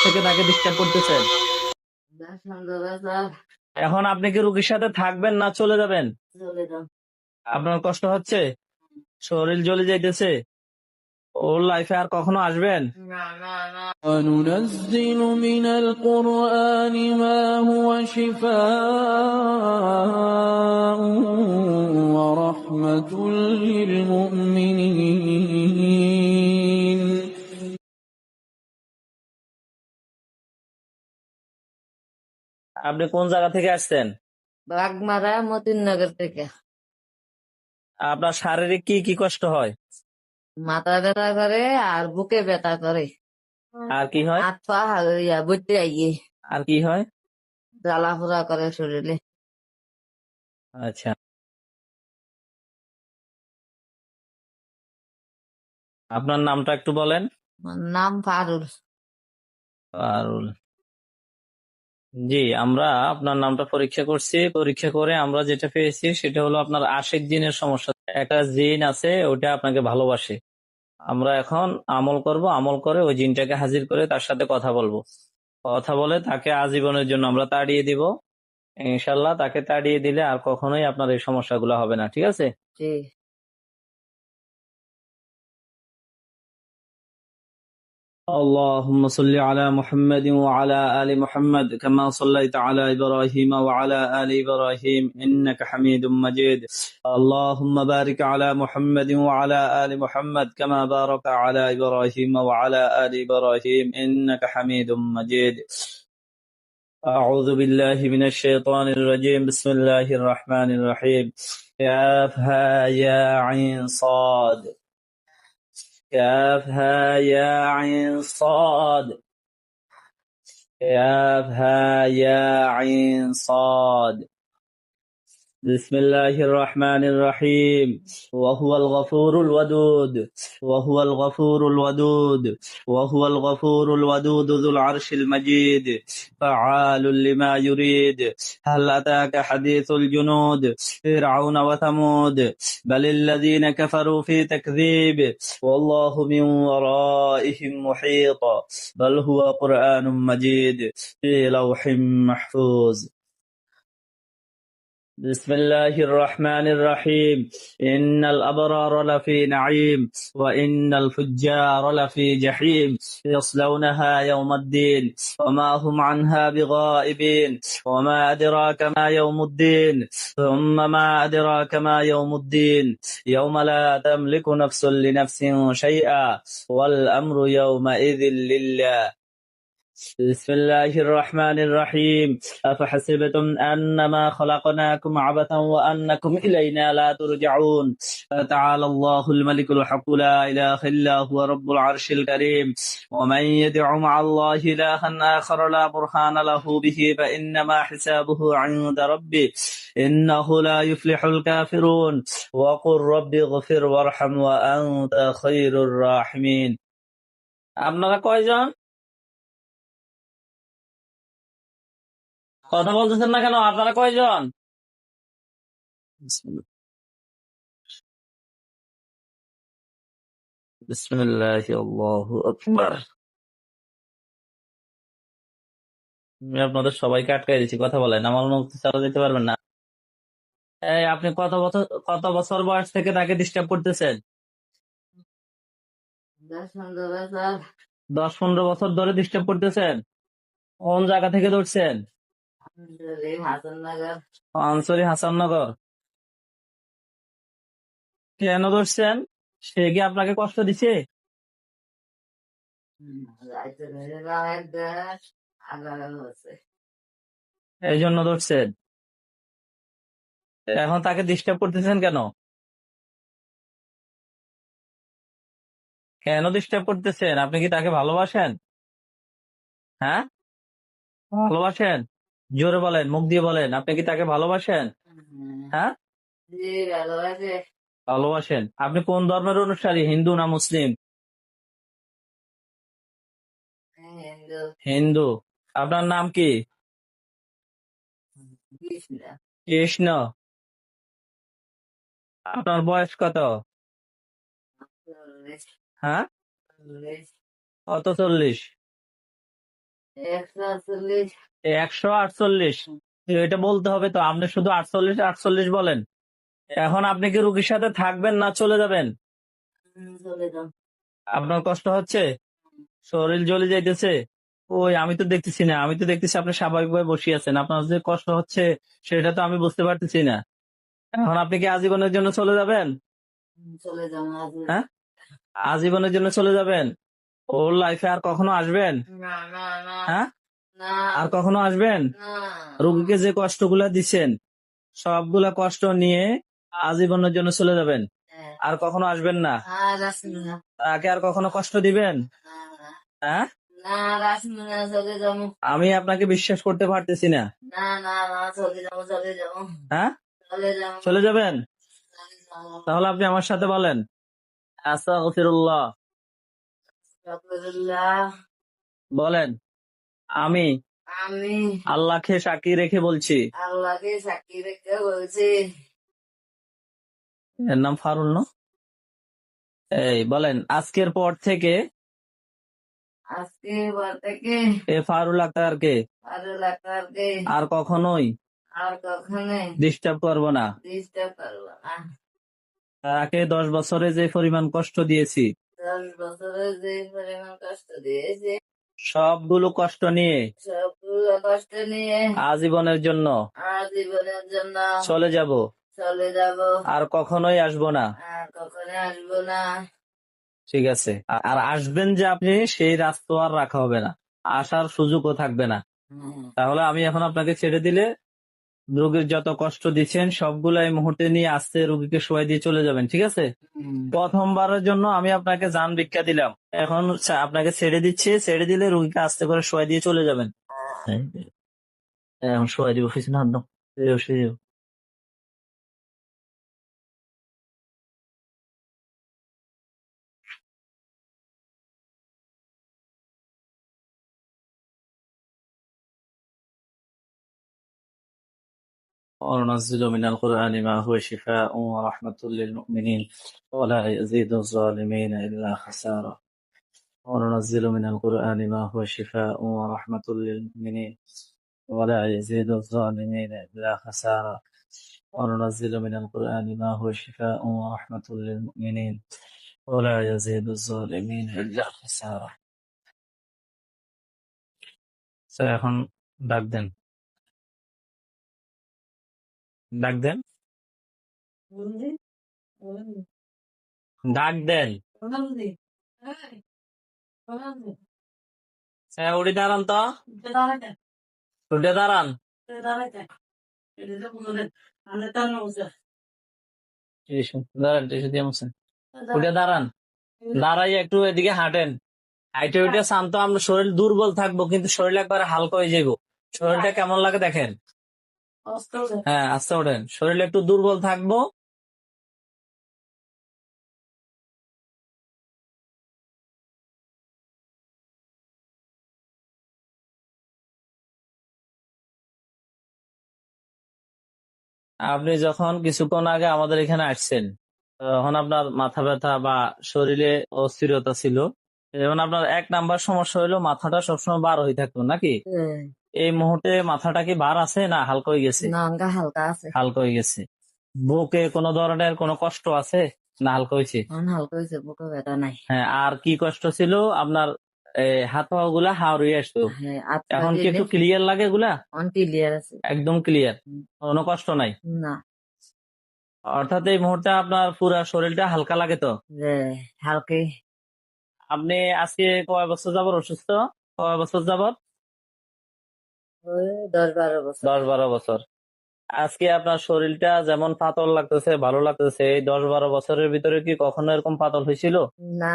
থেকে তাকে ডিস্টার্ব করতেছেন। এখন আপনি কি রুগীর সাথে থাকবেন না চলে যাবেন? আপনার কষ্ট হচ্ছে, শরীর জ্বলে যাইতেছে, ওর লাইফে আর কখনো আসবেন? وننزل من القرآن ما هو شفاء ورحمة للمؤمنين আপনি কোন জায়গা থেকে আসছেন? বাগমারা মতিনগর থেকে। আপনার শারীরিক কি কি কষ্ট হয়? মাথা ব্যথা করে আর বুকে ব্যথা করে, আর কি হয়? হাত পা বুঝতে আইয়ে আর কি হয়? জ্বালা পোড়া করে শরীরে। আচ্ছা, আপনার নামটা একটু বলেন। আমার নাম পারুল। পারুল। জি, আমরা আপনার নামটা পরীক্ষা করছি। পরীক্ষা করে আমরা যেটা পেয়েছি সেটা হলো আপনার আশিক জিনের সমস্যা। একটা জিন আছে, ওটা আপনাকে ভালোবাসে। আমরা এখন আমল করব, আমল করে ওই জিনটাকে হাজির করে তার সাথে কথা বলবো। কথা বলে তাকে আজীবনের জন্য আমরা তাড়িয়ে দিব। ইনশাল্লাহ তাকে তাড়িয়ে দিলে আর কখনোই আপনার এই সমস্যাগুলো হবে না, ঠিক আছে? জি। اللهم صل على محمد وعلى آل محمد كما صليت على إبراهيم وعلى آل إبراهيم إنك حميد مجيد. اللهم بارك على محمد وعلى آل محمد كما باركت على إبراهيم وعلى آل إبراهيم إنك حميد مجيد. أعوذ بالله من الشيطان الرجيم. بسم الله الرحمن الرحيم. كافها يا عين صاد. كافها يا عين صاد. كافها يا عين صاد. بسم الله الرحمن الرحيم. وهو الغفور الودود. وهو الغفور الودود. وهو الغفور الودود ذو العرش المجيد. فعال لما يريد. هل أتاك حديث الجنود فرعون وثمود بل الذين كفروا في تكذيب والله من ورائهم محيط بل هو قرآن مجيد في لوح محفوظ. بسم الله الرحمن الرحيم. إن الأبرار لفي نعيم وإن الفجار لفي جحيم يصلونها يوم الدين وما هم عنها بغائبين وما أدراك ما يوم الدين ثم ما أدراك ما يوم الدين يوم لا تملك نفس لنفس شيئا والأمر يومئذ لله. بسم الله الرحمن الرحيم. أفحسبتم أنما خلقناكم عبثا وأنكم إلينا لا ترجعون. فتعالى الله الملك الحق لا إله إلا هو رب العرش الكريم. ومن يدع مع الله إلها آخر لا برهان له به فإنما حسابه عند ربه إنه لا يفلح الكافرون. وقل رب اغفر وارحم وأنت خير الراحمين. আপনারা কয়জন? কথা বলতেছেন না কেন? আপনারা কয়জন? বিসমিল্লাহ আল্লাহু আকবার। আমি আপনাদের সবাইকে আটকাই দিচ্ছি, কথা বলেন, আমার অনুমতি ছাড়া যেতে পারবেন না। এই আপনি কত বছর বয়স থেকে তাকে ডিস্টার্ব করতেছেন? 10-15 বছর ধরে ডিস্টার্ব করতেছেন। কোন জায়গা থেকে ধরছেন? হাসাননগর। আনসারি হাসাননগর। কেন ধরছেন? সে কি আপনাকে কষ্ট দিছে? এই জন্য ধরছেন? এখন তাকে ডিস্টার্ব করতেছেন কেন? কেন ডিস্টার্ব করতেছেন? আপনি কি তাকে ভালোবাসেন? হ্যাঁ, ভালোবাসেন? জোরে বলেন, মুখ দিয়ে বলেন, আপনি কি তাকে ভালোবাসেন? হ্যাঁ, জি, ভালোবাসে। ভালোবাসেন। আপনি কোন ধর্মের অনুসারী, হিন্দু না মুসলিম? হিন্দু। হিন্দু। আপনার নাম কি? কৃষ্ণ। কৃষ্ণ। আপনার বয়স কত? 40। হ্যাঁ, 40। কত 40? 148 148। এটা বলতে হবে তো, আপনি শুধু 48 48 বলেন। এখন আপনি কি রুগীর সাথে থাকবেন না চলে যাবেন? চলে যাও। আপনার কষ্ট হচ্ছে, শরীর জ্বলে যাইতেছে? ওই আমি তো দেখতেছি না, আমি তো দেখতেছি আপনি স্বাভাবিকভাবে বসে আছেন, আপনার যে কষ্ট হচ্ছে সেটা তো আমি বুঝতে পারতেছি না। এখন আপনি কি আজীবনের জন্য চলে যাবেন? চলে যাও আজ। হ্যাঁ, আজীবনের জন্য চলে যাবেন? ওর লাইফে আর কখনো আসবেন? না না না হ্যাঁ, না আর কখনো আসবেন? না রোগীকে যে কষ্টগুলা দিচ্ছেন সবগুলা কষ্ট নিয়ে আজীবনের জন্য চলে যাবেন, হ্যাঁ। আর কখনো আসবেন না? আর আসবো না। তাকে আর কখনো কষ্ট দিবেন? না না হ্যাঁ, না, আর আসবো না, চলে যাবো। আমি আপনাকে বিশ্বাস করতে পারতেছি না। না না না, চলে যাবো চলে যাবো হ্যাঁ, চলে যাবো চলে যাবেন? চলে যাবো। তাহলে আপনি আমার সাথে বলেন, আস্তাগফিরুল্লাহ। আলহামদুলিল্লাহ। বলেন, আমি আমি আল্লাহকে সাক্ষী রেখে বলছি। আল্লাহকে সাক্ষী রেখে বলছি। এর নাম ফারুল না? এই বলেন, আজকের পর থেকে আজকে পর থেকে এ ফারুল আক্তারকে ফারুল আক্তারকে আর কখনোই আর কখনোই ডিস্টার্ব করব না। ডিস্টার্ব করবো না। তাকে 10 বছরে যে পরিমাণ কষ্ট দিয়েছি 10 বছরে যে পরিমাণ কষ্ট দিয়েছে, সবগুলো কষ্ট নিয়ে সবগুলো কষ্ট নিয়ে আজীবনের জন্য আজীবনের জন্য চলে যাব, চলে যাব। আর কখনোই আসবো না। আর কখনো আসবো না। ঠিক আছে, আর আসবেন যে আপনি, সেই রাস্তা আর রাখা হবে না, আসার সুযোগও থাকবে না। তাহলে আমি এখন আপনাকে ছেড়ে দিলে রোগীর যত কষ্ট দিচ্ছেন সবগুলো এই মুহূর্তে নিয়ে আসতে রোগীকে শোয়াই দিয়ে চলে যাবেন, ঠিক আছে? প্রথমবারের জন্য আমি আপনাকে জান ভিক্ষা দিলাম, এখন আপনাকে ছেড়ে দিচ্ছি, ছেড়ে দিলে রোগীকে আস্তে করে শোয়াই দিয়ে চলে যাবেন। এখন শোয়াই দিব, পিছনে হাত দাও, শুয়ে যাও। وننزل من القرآن ما هو شفاء ورحمة للمؤمنين ولا يزيد الظالمين إلا خسارة. وننزل من القرآن ما هو شفاء ورحمة للمؤمنين ولا يزيد الظالمين إلا خسارة. وننزل من القرآن ما هو شفاء ورحمة للمؤمنين ولا يزيد الظالمين إلا خسارة. এখন ডাক দেন, ডাক দেন, ডাক দেন। উঠে দাঁড়ান তো, উঠে দাঁড়ান। দাঁড়ান, টিস্যু দিয়ে মুছেন। উঠে দাঁড়ান, দাঁড়াই একটু এদিকে হাঁটেন, হাইটে উঠে শান্ত। আমরা শরীর দুর্বল থাকবো কিন্তু শরীর একবারে হালকা হয়ে যাবো। শরীরটা কেমন লাগে দেখেন। হ্যাঁ, আস্তে ওঠেন, শরীর একটু দুর্বল থাকবো। আপনি যখন কিছুক্ষণ আগে আমাদের এখানে আসছেন তখন আপনার মাথা ব্যথা বা শরীরে অস্থিরতা ছিল, যেমন আপনার 1 নাম্বার সমস্যা হলো মাথাটা সবসময় বার হয়ে থাকতো নাকি? এই মুহূর্তে মাথাটা কি বার আছে না হালকা হয়ে গেছে? না, হালকা আছে। হালকা হয়ে গেছে। বুকে কোনো ধরনের কোনো কষ্ট আছে না হালকা হয়েছে? হালকা হয়েছে, বুকে ব্যথা নাই। হ্যাঁ, আর কি কষ্ট ছিল আপনার? হাত পা গুলা হাওড়িয়ে আসতো, হ্যাঁ, এখন কি একটু ক্লিয়ার লাগে? এগুলা ক্লিয়ার আছে, একদম ক্লিয়ার, কোনো কষ্ট নাই। না অর্থাৎ এই মুহূর্তে আপনার পুরা শরীরটা হালকা লাগে তো? হালকা। আপনি আজকে কয় বছর যাবত অসুস্থ? কয় বছর যাবত? 10-12 বছর। 10-12 বছর। আজকে আপনার শরীরটা যেমন পাতল লাগতেছে, ভালো লাগতেছে, এই 10-12 বছরের ভিতরে কি কখনো এরকম পাতল হয়েছিল? না।